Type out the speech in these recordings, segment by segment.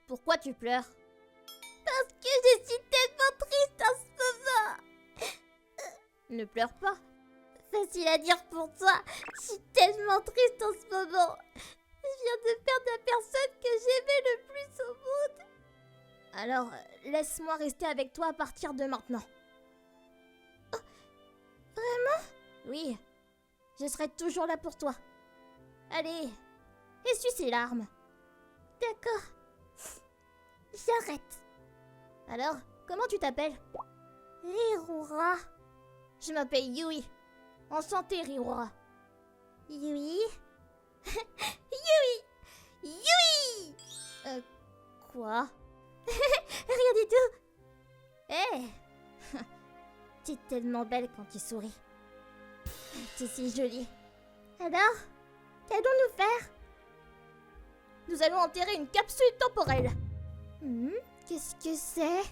Pourquoi tu pleures? Parce que je suis tellement triste en ce moment. Ne pleure pas. Facile à dire pour toi. Je suis tellement triste en ce moment. Je viens de perdre la personne que j'aimais le plus au monde. Alors, laisse-moi rester avec toi à partir de maintenant. Oh, vraiment? Oui, je serai toujours là pour toi. Allez, essuie ces larmes. D'accord. J'arrête. Alors, comment tu t'appelles? Rirura. Je m'appelle Yui. Enchantée, Rirura. Yui? Yui! Yui! Quoi? Rien du tout. Hé! Tu es tellement belle quand tu souris. Tu es si jolie. Alors, qu'allons-nous faire? Nous allons enterrer une capsule temporelle. Qu'est-ce que c'est?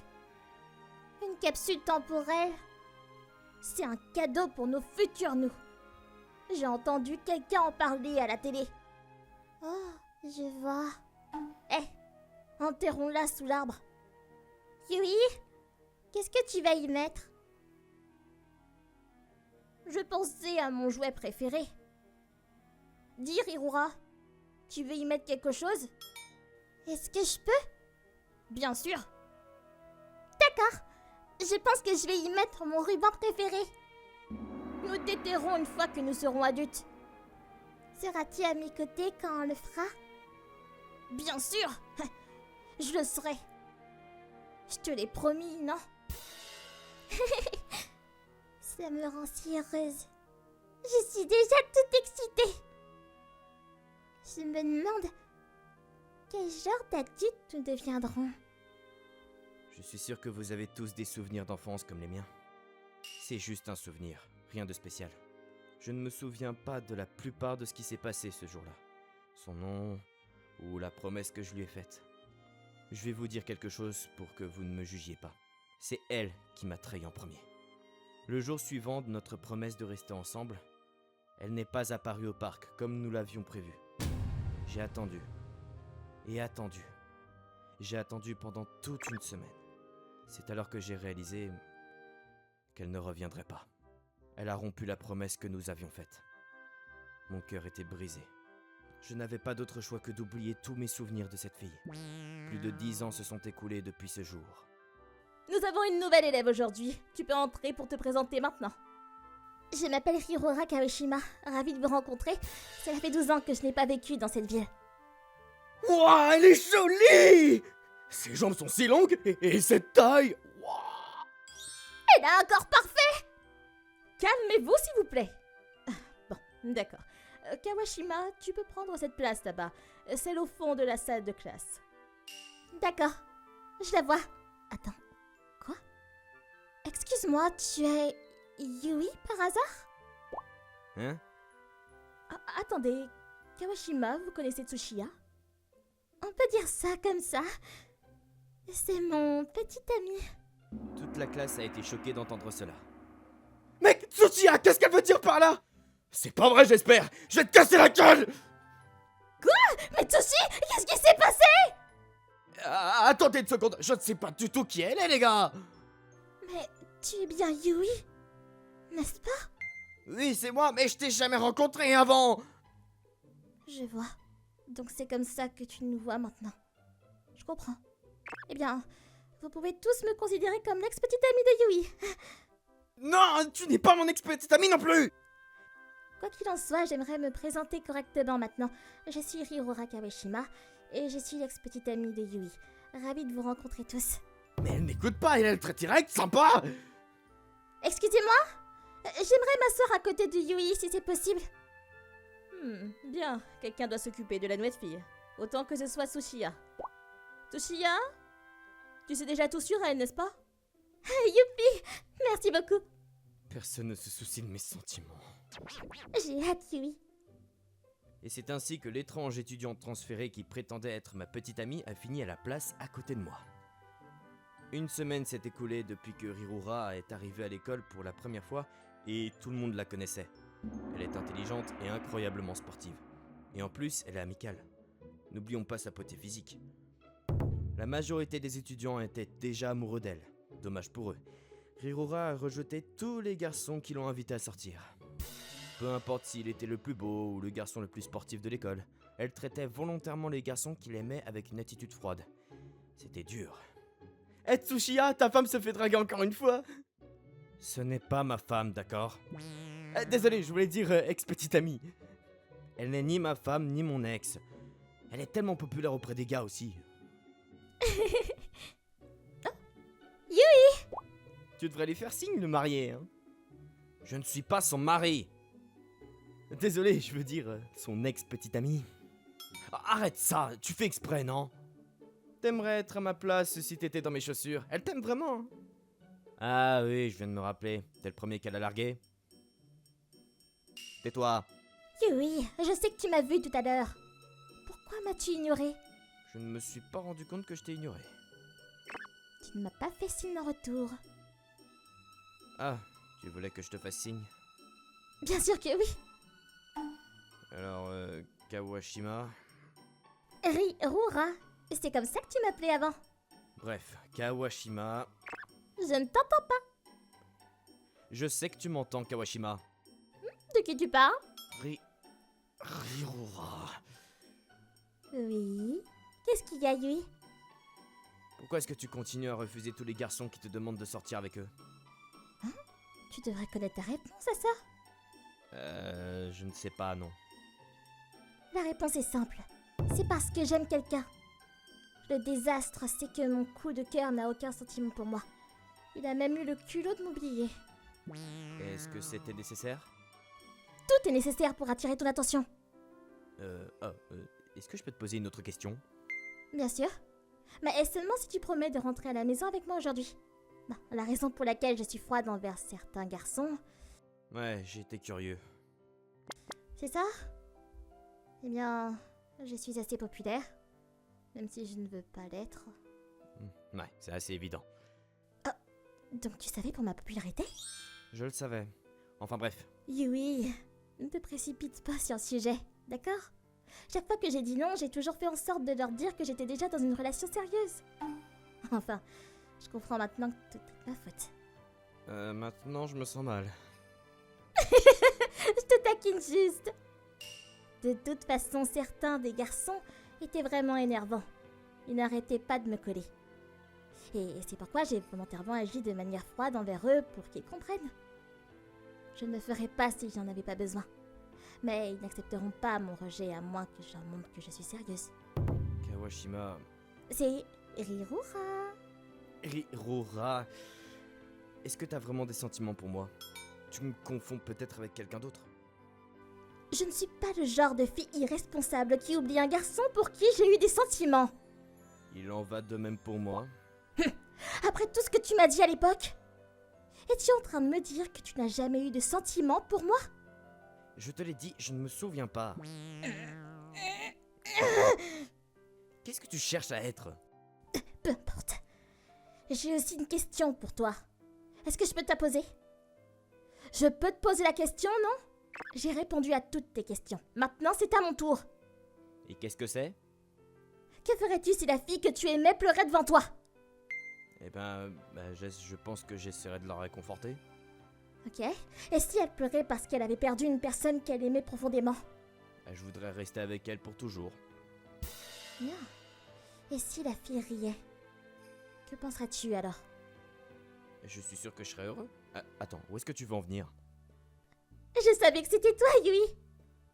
Une capsule temporelle? C'est un cadeau pour nos futurs nous. J'ai entendu quelqu'un en parler à la télé. Oh, je vois. Enterrons-la sous l'arbre. Yui, qu'est-ce que tu vas y mettre? Je pensais à mon jouet préféré. Dis, Rirura, tu veux y mettre quelque chose? Est-ce que je peux? Bien sûr. D'accord. Je pense que je vais y mettre mon ruban préféré. Nous t'éterrons une fois que nous serons adultes. Seras-tu à mes côtés quand on le fera? Bien sûr. Je le serai. Je te l'ai promis, non? Ça me rend si heureuse. Je suis déjà toute excitée. Je me demande quel genre d'adultes nous deviendrons. Je suis sûr que vous avez tous des souvenirs d'enfance comme les miens. C'est juste un souvenir, rien de spécial. Je ne me souviens pas de la plupart de ce qui s'est passé ce jour-là. Son nom ou la promesse que je lui ai faite. Je vais vous dire quelque chose pour que vous ne me jugiez pas. C'est elle qui m'a trahi en premier. Le jour suivant de notre promesse de rester ensemble, elle n'est pas apparue au parc comme nous l'avions prévu. J'ai attendu. Et attendu. J'ai attendu pendant toute une semaine. C'est alors que j'ai réalisé qu'elle ne reviendrait pas. Elle a rompu la promesse que nous avions faite. Mon cœur était brisé. Je n'avais pas d'autre choix que d'oublier tous mes souvenirs de cette fille. Plus de 10 ans se sont écoulés depuis ce jour. Nous avons une nouvelle élève aujourd'hui. Tu peux entrer pour te présenter maintenant. Je m'appelle Rirura Kawashima. Ravie de vous rencontrer. Cela fait 12 ans que je n'ai pas vécu dans cette ville. Wouah, elle est jolie! Ses jambes sont si longues et cette taille! Wouah! Elle a un corps parfait! Calmez-vous, s'il vous plaît. Bon, d'accord. Kawashima, tu peux prendre cette place là-bas. Celle au fond de la salle de classe. D'accord. Je la vois. Attends. Quoi? Excuse-moi, tu es Yui par hasard? Hein? Attendez. Kawashima, vous connaissez Tsuchiya? On peut dire ça comme ça. C'est mon petit ami. Toute la classe a été choquée d'entendre cela. Mec, Tsuchiya, qu'est-ce qu'elle veut dire par là? C'est pas vrai, j'espère! Je vais te casser la gueule! Mais Tsuchi, qu'est-ce qui s'est passé? Attendez une seconde, je ne sais pas du tout qui elle est, les gars! Mais tu es bien Yui, n'est-ce pas? Oui, c'est moi, mais je t'ai jamais rencontré avant! Je vois. Donc c'est comme ça que tu nous vois maintenant. Je comprends. Eh bien, vous pouvez tous me considérer comme l'ex-petite amie de Yui. Non, tu n'es pas mon ex-petite amie non plus! Quoi qu'il en soit, j'aimerais me présenter correctement maintenant. Je suis Rirura Kawashima et je suis l'ex-petite amie de Yui. Ravie de vous rencontrer tous. Mais elle n'écoute pas, elle est très directe, sympa! Excusez-moi? J'aimerais m'asseoir à côté de Yui si c'est possible. Bien, quelqu'un doit s'occuper de la nouvelle fille. Autant que ce soit Tsuchiya. Tsuchiya? Tu sais déjà tout sur elle, n'est-ce pas? Youpi! Merci beaucoup. Personne ne se soucie de mes sentiments. J'ai hâte, Yui. Et c'est ainsi que l'étrange étudiante transférée qui prétendait être ma petite amie a fini à la place à côté de moi. Une semaine s'est écoulée depuis que Rirura est arrivée à l'école pour la première fois et tout le monde la connaissait. Elle est intelligente et incroyablement sportive. Et en plus, elle est amicale. N'oublions pas sa beauté physique. La majorité des étudiants étaient déjà amoureux d'elle. Dommage pour eux. Rirora a rejeté tous les garçons qui l'ont invité à sortir. Peu importe s'il était le plus beau ou le garçon le plus sportif de l'école, elle traitait volontairement les garçons qu'il aimait avec une attitude froide. C'était dur. Eh Tsuchiya, ta femme se fait draguer encore une fois. Ce n'est pas ma femme, d'accord? Désolé, je voulais dire ex-petite amie. Elle n'est ni ma femme ni mon ex. Elle est tellement populaire auprès des gars aussi. Tu devrais lui faire signe de marier, hein. Je ne suis pas son mari. Désolé, je veux dire son ex-petite amie. Arrête ça, tu fais exprès, non? T'aimerais être à ma place si t'étais dans mes chaussures. Elle t'aime vraiment, hein. Ah oui, je viens de me rappeler. T'es le premier qu'elle a largué. Tais-toi. Yui, je sais que tu m'as vu tout à l'heure. Pourquoi m'as-tu ignoré? Je ne me suis pas rendu compte que je t'ai ignoré. Tu ne m'as pas fait signe en retour. Ah, tu voulais que je te fasse signe? Bien sûr que oui. Alors, Kawashima... Rirora, c'est comme ça que tu m'appelais avant. Bref, Kawashima... Je ne t'entends pas. Je sais que tu m'entends, Kawashima. De qui tu parles? Rirora... Oui. Qu'est-ce qu'il y a, Yui? Pourquoi est-ce que tu continues à refuser tous les garçons qui te demandent de sortir avec eux? Tu devrais connaître ta réponse à ça. Je ne sais pas, non. La réponse est simple. C'est parce que j'aime quelqu'un. Le désastre, c'est que mon coup de cœur n'a aucun sentiment pour moi. Il a même eu le culot de m'oublier. Est-ce que c'était nécessaire? Tout est nécessaire pour attirer ton attention. Est-ce que je peux te poser une autre question? Bien sûr. Mais seulement si tu promets de rentrer à la maison avec moi aujourd'hui. Non, la raison pour laquelle je suis froide envers certains garçons... Ouais, j'étais curieux. C'est ça? Eh bien, je suis assez populaire. Même si je ne veux pas l'être. Ouais, c'est assez évident. Donc tu savais pour ma popularité? Je le savais. Enfin bref. Yui, ne te précipite pas sur le sujet, d'accord? Chaque fois que j'ai dit non, j'ai toujours fait en sorte de leur dire que j'étais déjà dans une relation sérieuse. Enfin, je comprends maintenant que tout est ma faute. Maintenant je me sens mal. Je te taquine juste. De toute façon, certains des garçons étaient vraiment énervants. Ils n'arrêtaient pas de me coller. Et c'est pourquoi j'ai volontairement agi de manière froide envers eux pour qu'ils comprennent. Je ne le ferais pas si j'en avais pas besoin. Mais ils n'accepteront pas mon rejet à moins que je leur montre que je suis sérieuse. Kawashima... C'est Rirora. Rirora... Est-ce que t'as vraiment des sentiments pour moi? Tu me confonds peut-être avec quelqu'un d'autre? Je ne suis pas le genre de fille irresponsable qui oublie un garçon pour qui j'ai eu des sentiments. Il en va de même pour moi. Après tout ce que tu m'as dit à l'époque, es-tu en train de me dire que tu n'as jamais eu de sentiments pour moi? Je te l'ai dit, je ne me souviens pas. Qu'est-ce que tu cherches à être? Peu importe. J'ai aussi une question pour toi. Est-ce que je peux te la poser? Je peux te poser la question, non? J'ai répondu à toutes tes questions. Maintenant, c'est à mon tour. Et qu'est-ce que c'est? Que ferais-tu si la fille que tu aimais pleurait devant toi? Eh ben, je pense que j'essaierai de la réconforter. Ok. Et si elle pleurait parce qu'elle avait perdu une personne qu'elle aimait profondément? Je voudrais rester avec elle pour toujours. Bien. Et si la fille riait? Que penserais-tu alors? Je suis sûr que je serais heureux. Attends, où est-ce que tu veux en venir? Je savais que c'était toi, Yui.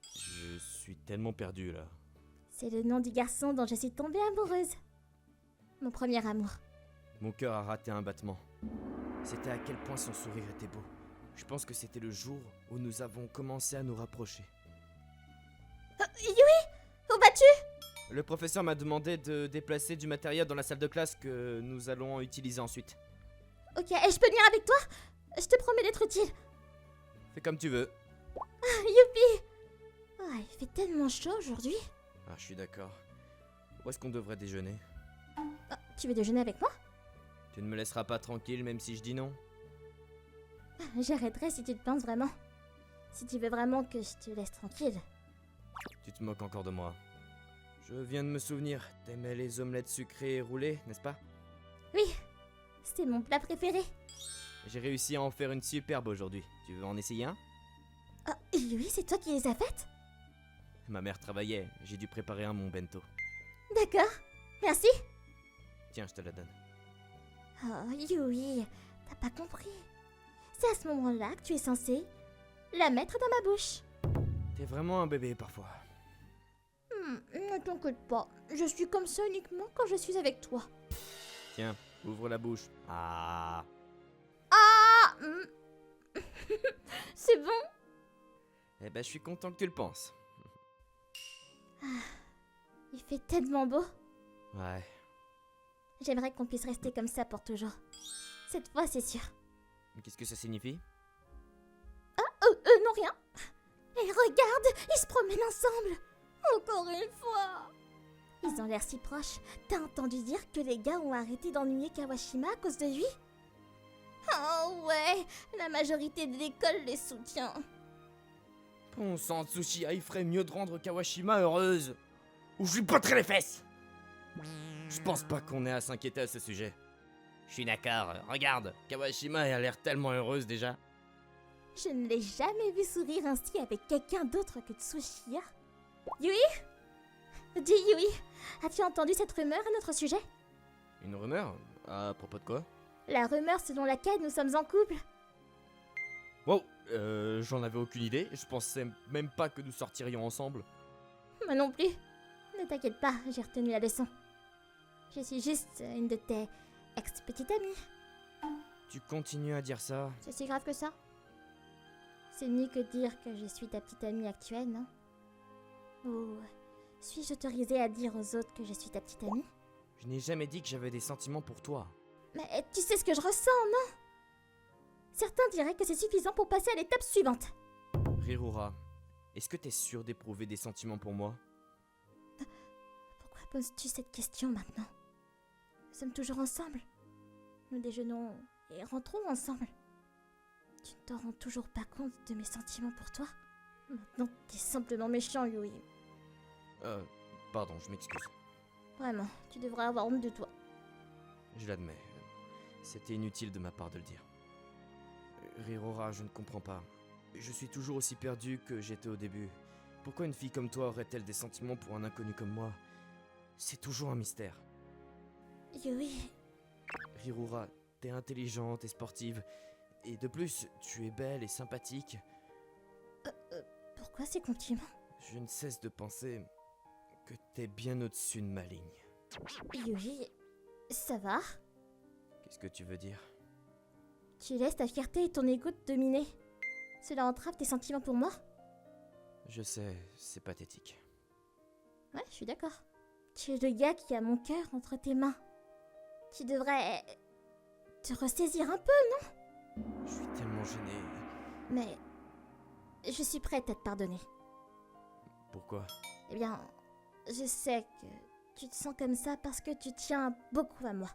Je suis tellement perdu là. C'est le nom du garçon dont je suis tombée amoureuse. Mon premier amour. Mon cœur a raté un battement. C'était à quel point son sourire était beau. Je pense que c'était le jour où nous avons commencé à nous rapprocher. Yui, où vas-tu? Le professeur m'a demandé de déplacer du matériel dans la salle de classe que nous allons utiliser ensuite. Ok, et je peux venir avec toi? Je te promets d'être utile. Fais comme tu veux. Youpi! Oh, il fait tellement chaud aujourd'hui. Ah, je suis d'accord. Où est-ce qu'on devrait déjeuner? Tu veux déjeuner avec moi? Tu ne me laisseras pas tranquille même si je dis non? J'arrêterai si tu te penses vraiment. Si tu veux vraiment que je te laisse tranquille. Tu te moques encore de moi. Je viens de me souvenir, t'aimais les omelettes sucrées et roulées, n'est-ce pas? Oui, c'est mon plat préféré. J'ai réussi à en faire une superbe aujourd'hui. Tu veux en essayer un? Oh, oui, c'est toi qui les as faites? Ma mère travaillait, j'ai dû préparer un mon bento. D'accord, merci. Tiens, je te la donne. Oh, Yui, t'as pas compris. C'est à ce moment-là que tu es censé la mettre dans ma bouche. T'es vraiment un bébé parfois. Ne t'inquiète pas, je suis comme ça uniquement quand je suis avec toi. Tiens, ouvre la bouche. Ah. Ah C'est bon? Eh ben, je suis content que tu le penses. Il fait tellement beau. Ouais. J'aimerais qu'on puisse rester comme ça pour toujours. Cette fois, c'est sûr. Qu'est-ce que ça signifie? Non, rien. Et regarde, ils se promènent ensemble. Encore une fois. Ils ont l'air si proches. T'as entendu dire que les gars ont arrêté d'ennuyer Kawashima à cause de lui? Oh ouais, la majorité de l'école les soutient. Bon sang, Tsuchiya, il ferait mieux de rendre Kawashima heureuse. Ou je lui botterai les fesses. Je pense pas qu'on ait à s'inquiéter à ce sujet. Je suis d'accord, regarde, Kawashima a l'air tellement heureuse déjà. Je ne l'ai jamais vu sourire ainsi avec quelqu'un d'autre que Tsuchiya. Yui? Dis Yui, as-tu entendu cette rumeur à notre sujet? Une rumeur? À propos de quoi? La rumeur selon laquelle nous sommes en couple. Wow, j'en avais aucune idée. Je pensais même pas que nous sortirions ensemble. Moi non plus. Ne t'inquiète pas, j'ai retenu la leçon. Je suis juste une de tes ex-petites amies. Tu continues à dire ça? C'est si grave que ça? C'est mieux que dire que je suis ta petite amie actuelle, non? Ou suis-je autorisée à dire aux autres que je suis ta petite amie? Je n'ai jamais dit que j'avais des sentiments pour toi. Mais tu sais ce que je ressens, non? Certains diraient que c'est suffisant pour passer à l'étape suivante. Rirura, est-ce que t'es sûr d'éprouver des sentiments pour moi? Pourquoi poses-tu cette question maintenant? Nous sommes toujours ensemble. Nous déjeunons et rentrons ensemble. Tu ne te rends toujours pas compte de mes sentiments pour toi? Maintenant, t'es simplement méchant, Yui. Pardon, je m'excuse. Vraiment, tu devrais avoir honte de toi. Je l'admets. C'était inutile de ma part de le dire. Rirora, je ne comprends pas. Je suis toujours aussi perdu que j'étais au début. Pourquoi une fille comme toi aurait-elle des sentiments pour un inconnu comme moi? C'est toujours un mystère. Yui, Rirora, t'es intelligente et sportive. Et de plus, tu es belle et sympathique. pourquoi ces compliments? Je ne cesse de penser que t'es bien au-dessus de ma ligne. Yui, ça va? Qu'est-ce que tu veux dire? Tu laisses ta fierté et ton ego te dominer. Cela entrave tes sentiments pour moi? Je sais, c'est pathétique. Ouais, je suis d'accord. Tu es le gars qui a mon cœur entre tes mains. Tu devrais te ressaisir un peu, non? Je suis tellement gêné. Mais je suis prête à te pardonner. Pourquoi? Eh bien, je sais que tu te sens comme ça parce que tu tiens beaucoup à moi.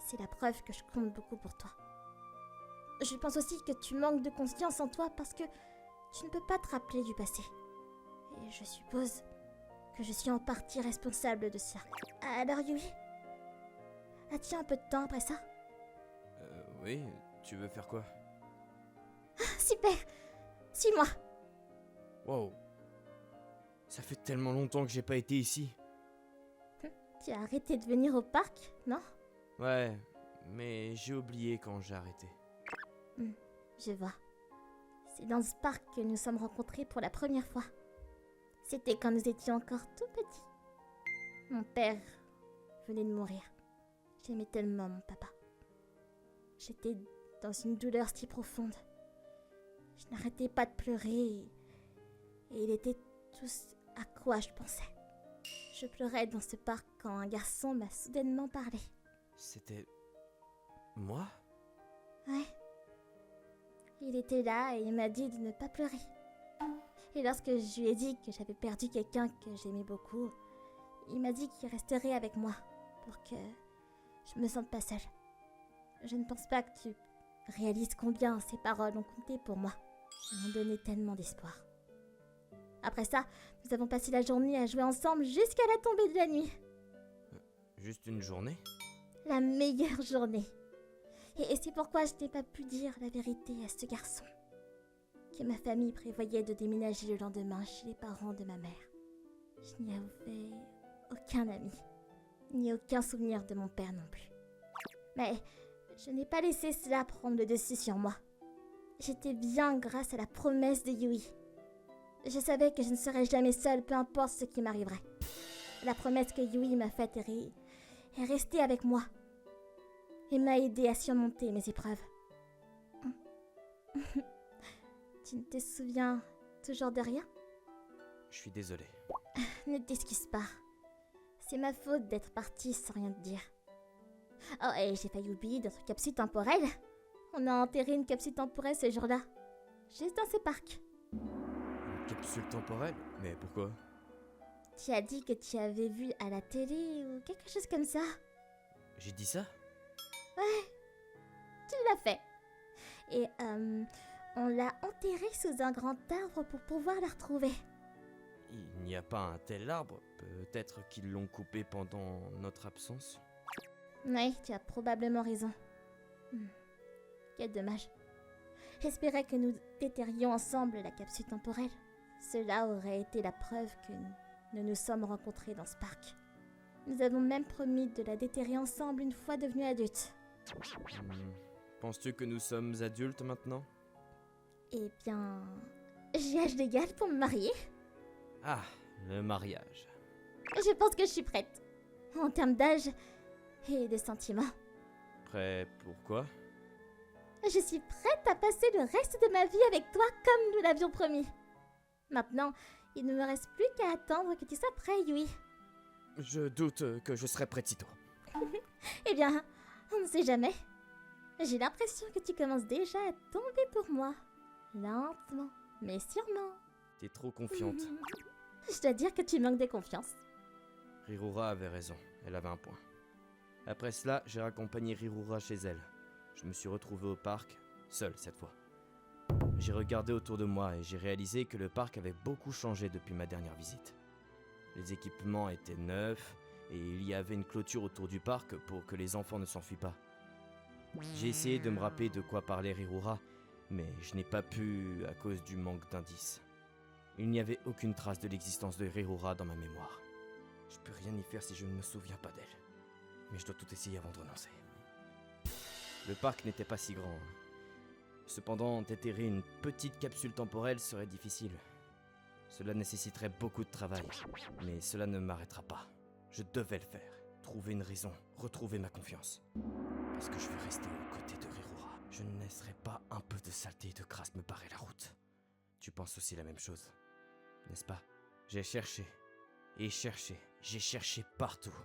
C'est la preuve que je compte beaucoup pour toi. Je pense aussi que tu manques de confiance en toi parce que tu ne peux pas te rappeler du passé. Et je suppose que je suis en partie responsable de ça. Alors Yui, as-tu un peu de temps après ça? Oui, tu veux faire quoi? Super! Suis-moi! Wow. Ça fait tellement longtemps que j'ai pas été ici. Tu as arrêté de venir au parc, non? Ouais, mais j'ai oublié quand j'ai arrêté. Je vois. C'est dans ce parc que nous sommes rencontrés pour la première fois. C'était quand nous étions encore tout petits. Mon père venait de mourir. J'aimais tellement mon papa. J'étais dans une douleur si profonde. Je n'arrêtais pas de pleurer et il était tout ce à quoi je pensais. Je pleurais dans ce parc quand un garçon m'a soudainement parlé. C'était... moi? Ouais. Il était là et il m'a dit de ne pas pleurer. Et lorsque je lui ai dit que j'avais perdu quelqu'un que j'aimais beaucoup, il m'a dit qu'il resterait avec moi pour que je me sente pas seule. Je ne pense pas que tu réalises combien ces paroles ont compté pour moi. Elles m'ont donné tellement d'espoir. Après ça, nous avons passé la journée à jouer ensemble jusqu'à la tombée de la nuit. Juste une journée? La meilleure journée. Et c'est pourquoi je n'ai pas pu dire la vérité à ce garçon. Que ma famille prévoyait de déménager le lendemain chez les parents de ma mère. Je n'y avais aucun ami, ni aucun souvenir de mon père non plus. Mais je n'ai pas laissé cela prendre le dessus sur moi. J'étais bien grâce à la promesse de Yui. Je savais que je ne serais jamais seule, peu importe ce qui m'arriverait. La promesse que Yui m'a faite est restée avec moi. Et m'a aidé à surmonter mes épreuves. Tu ne te souviens toujours de rien? Je suis désolé. Ne t'excuse pas. C'est ma faute d'être partie sans rien te dire. Oh, et j'ai failli oublier notre capsule temporelle. On a enterré une capsule temporelle ce jour-là. Juste dans ce parc. Une capsule temporelle? Mais pourquoi? Tu as dit que tu avais vu à la télé ou quelque chose comme ça. J'ai dit ça? Ouais, tu l'as fait. Et on l'a enterrée sous un grand arbre pour pouvoir la retrouver. Il n'y a pas un tel arbre? Peut-être qu'ils l'ont coupé pendant notre absence? Oui, tu as probablement raison. Quel dommage. J'espérais que nous déterrions ensemble la capsule temporelle. Cela aurait été la preuve que nous nous sommes rencontrés dans ce parc. Nous avons même promis de la déterrer ensemble une fois devenus adultes. Penses-tu que nous sommes adultes maintenant? Eh bien, j'ai âge légal pour me marier. Ah, le mariage. Je pense que je suis prête. En termes d'âge et de sentiments. Prêt pour quoi? Je suis prête à passer le reste de ma vie avec toi comme nous l'avions promis. Maintenant, il ne me reste plus qu'à attendre que tu sois prêt, Yui. Je doute que je serai prêt sitôt. Eh bien, on ne sait jamais. J'ai l'impression que tu commences déjà à tomber pour moi. Lentement, mais sûrement. T'es trop confiante. Je dois dire que tu manques de confiance. Rirura avait raison, elle avait un point. Après cela, j'ai raccompagné Rirura chez elle. Je me suis retrouvé au parc, seul cette fois. J'ai regardé autour de moi et j'ai réalisé que le parc avait beaucoup changé depuis ma dernière visite. Les équipements étaient neufs et il y avait une clôture autour du parc pour que les enfants ne s'enfuient pas. J'ai essayé de me rappeler de quoi parlait Rirura, mais je n'ai pas pu à cause du manque d'indices. Il n'y avait aucune trace de l'existence de Rirura dans ma mémoire. Je peux rien y faire si je ne me souviens pas d'elle. Mais je dois tout essayer avant de renoncer. Le parc n'était pas si grand. Cependant, déterrer une petite capsule temporelle serait difficile. Cela nécessiterait beaucoup de travail, mais cela ne m'arrêtera pas. Je devais le faire. Trouver une raison, retrouver ma confiance. Parce que je vais rester aux côtés de Rirura. Je ne laisserai pas un peu de saleté et de crasse me barrer la route. Tu penses aussi la même chose, n'est-ce pas? J'ai cherché, et cherché, j'ai cherché partout.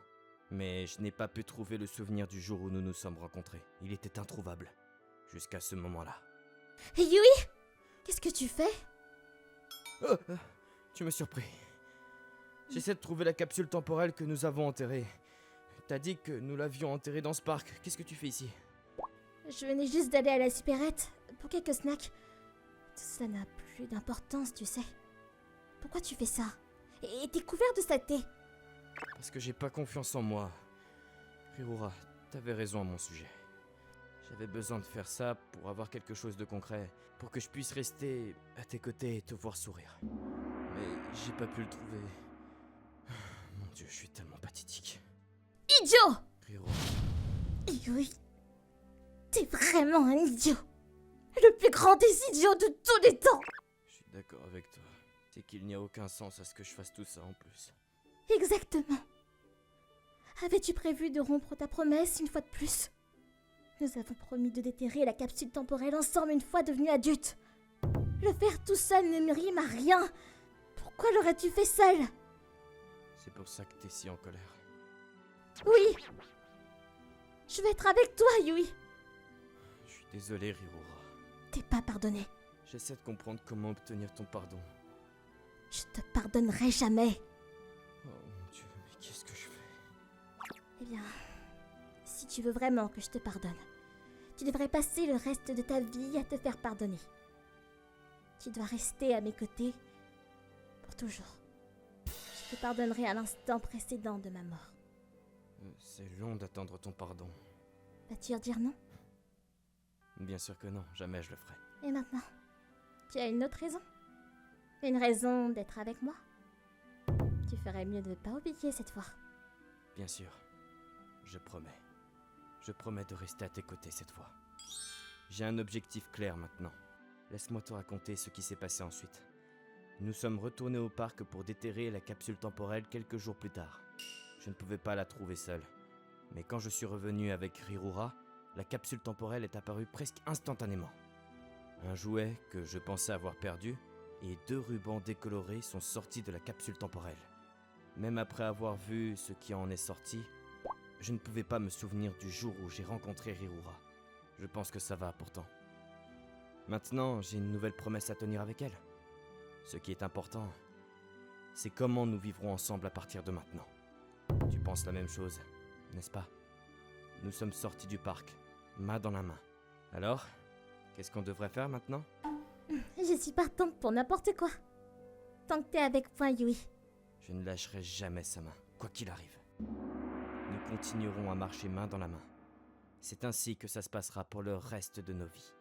Mais je n'ai pas pu trouver le souvenir du jour où nous nous sommes rencontrés. Il était introuvable, jusqu'à ce moment-là. Yui, qu'est-ce que tu fais? Tu m'as surpris. J'essaie de trouver la capsule temporelle que nous avons enterrée. T'as dit que nous l'avions enterrée dans ce parc. Qu'est-ce que tu fais ici? Je venais juste d'aller à la supérette pour quelques snacks. Tout ça n'a plus d'importance, tu sais. Pourquoi tu fais ça? Et t'es couvert de saleté. Parce que j'ai pas confiance en moi. Rirura, t'avais raison à mon sujet. J'avais besoin de faire ça pour avoir quelque chose de concret, pour que je puisse rester à tes côtés et te voir sourire. Mais j'ai pas pu le trouver. Mon Dieu, je suis tellement pathétique. Idiot! Rirura. Yui, t'es vraiment un idiot. Le plus grand des idiots de tous les temps. Je suis d'accord avec toi. C'est qu'il n'y a aucun sens à ce que je fasse tout ça en plus. Exactement. Avais-tu prévu de rompre ta promesse une fois de plus? Nous avons promis de déterrer la capsule temporelle ensemble une fois devenus adultes. Le faire tout seul ne me rime à rien. Pourquoi l'aurais-tu fait seul? C'est pour ça que t'es si en colère. Oui. Je vais être avec toi, Yui. Je suis désolé, Rirura. T'es pas pardonné. J'essaie de comprendre comment obtenir ton pardon. Je te pardonnerai jamais. Oh mon Dieu, mais qu'est-ce que je fais? Eh bien, si tu veux vraiment que je te pardonne, tu devrais passer le reste de ta vie à te faire pardonner. Tu dois rester à mes côtés pour toujours. Je te pardonnerai à l'instant précédent de ma mort. C'est long d'attendre ton pardon. Vas-tu redire non? Bien sûr que non, jamais je le ferai. Et maintenant, tu as une autre raison? Une raison d'être avec moi? Tu ferais mieux de ne pas oublier cette fois. Bien sûr, je promets. Je promets de rester à tes côtés cette fois. J'ai un objectif clair maintenant. Laisse-moi te raconter ce qui s'est passé ensuite. Nous sommes retournés au parc pour déterrer la capsule temporelle quelques jours plus tard. Je ne pouvais pas la trouver seule. Mais quand je suis revenu avec Rirura, la capsule temporelle est apparue presque instantanément. Un jouet que je pensais avoir perdu et 2 rubans décolorés sont sortis de la capsule temporelle. Même après avoir vu ce qui en est sorti, je ne pouvais pas me souvenir du jour où j'ai rencontré Rirura. Je pense que ça va pourtant. Maintenant, j'ai une nouvelle promesse à tenir avec elle. Ce qui est important, c'est comment nous vivrons ensemble à partir de maintenant. Tu penses la même chose, n'est-ce pas? Nous sommes sortis du parc, main dans la main. Alors, qu'est-ce qu'on devrait faire maintenant? Je suis partante pour n'importe quoi. Tant que t'es avec moi, Yui. Je ne lâcherai jamais sa main, quoi qu'il arrive. Nous continuerons à marcher main dans la main. C'est ainsi que ça se passera pour le reste de nos vies.